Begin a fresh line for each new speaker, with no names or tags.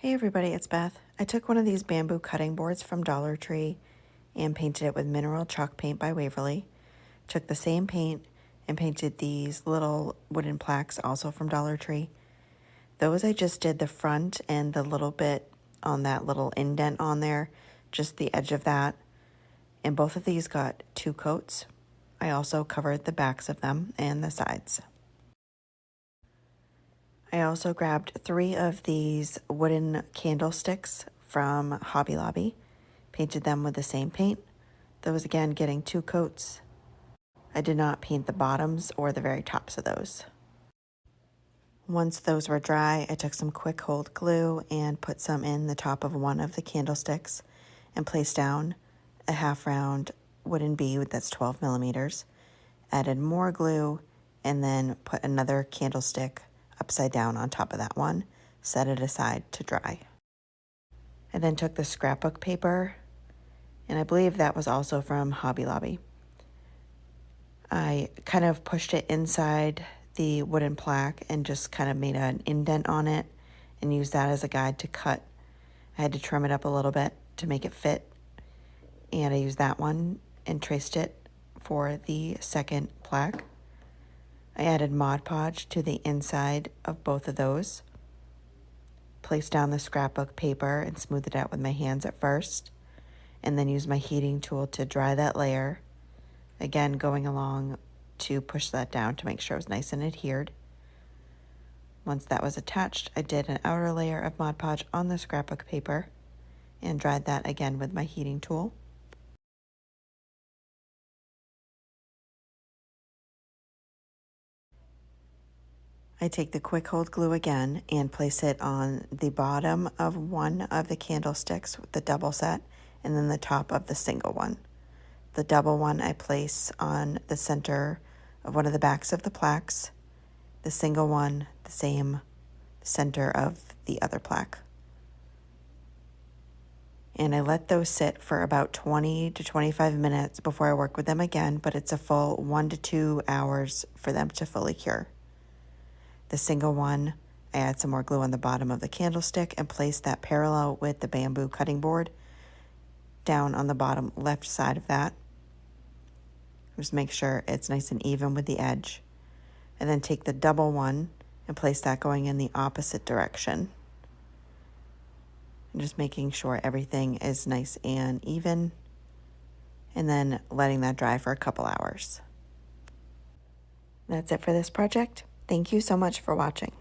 Hey everybody, it's Beth. I took one of these bamboo cutting boards from Dollar Tree and painted it with mineral chalk paint by Waverly. Took the same paint and painted these little wooden plaques also from Dollar Tree. Those I just did the front and the little bit on that little indent on there, just the edge of that. And both of these got 2 coats. I also covered the backs of them and the sides. I also grabbed 3 of these wooden candlesticks from Hobby Lobby, painted them with the same paint. Those again getting 2 coats. I did not paint the bottoms or the very tops of those. Once those were dry, I took some quick hold glue and put some in the top of one of the candlesticks and placed down a half round wooden bead that's 12 millimeters. Added more glue and then put another candlestick upside down on top of that one, set it aside to dry. I then took the scrapbook paper, and I believe that was also from Hobby Lobby. I kind of pushed it inside the wooden plaque and just kind of made an indent on it and used that as a guide to cut. I had to trim it up a little bit to make it fit, and I used that one and traced it for the second plaque. I added Mod Podge to the inside of both of those. Placed down the scrapbook paper and smoothed it out with my hands at first, and then used my heating tool to dry that layer. Again, going along to push that down to make sure it was nice and adhered. Once that was attached, I did an outer layer of Mod Podge on the scrapbook paper and dried that again with my heating tool. I take the quick hold glue again and place it on the bottom of one of the candlesticks with the double set and then the top of the single one. The double one I place on the center of one of the backs of the plaques, the single one the same center of the other plaque. And I let those sit for about 20 to 25 minutes before I work with them again, but it's a full 1 to 2 hours for them to fully cure. The single one, I add some more glue on the bottom of the candlestick and place that parallel with the bamboo cutting board down on the bottom left side of that. Just make sure it's nice and even with the edge. And then take the double one and place that going in the opposite direction. And just making sure everything is nice and even. And then letting that dry for a couple hours. That's it for this project. Thank you so much for watching.